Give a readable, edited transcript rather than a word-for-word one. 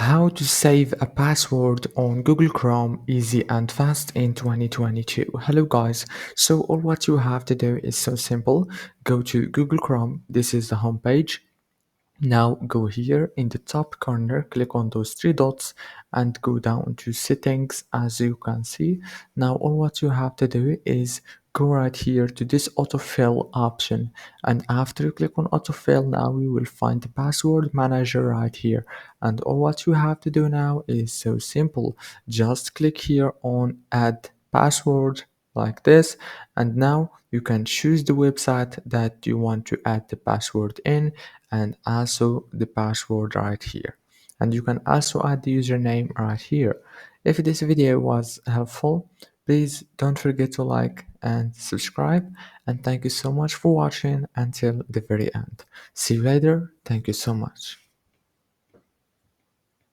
How to save a password on Google Chrome easy and fast in 2022. Hello guys. So all what you have to do is so simple. Go to Google Chrome. This is the home page. Now go here in the top corner, click on those three dots and go down to settings as you can see. Now all what you have to do is go right here to this autofill option, and after you click on autofill, now you will find the password manager right here. And all what you have to do now is so simple. Just click here on add password like this, and now you can choose the website that you want to add the password in and also the password right here, and you can also add the username right here. If this video was helpful, please don't forget to like and subscribe, and thank you so much for watching until the very end. See you later. Thank you so much.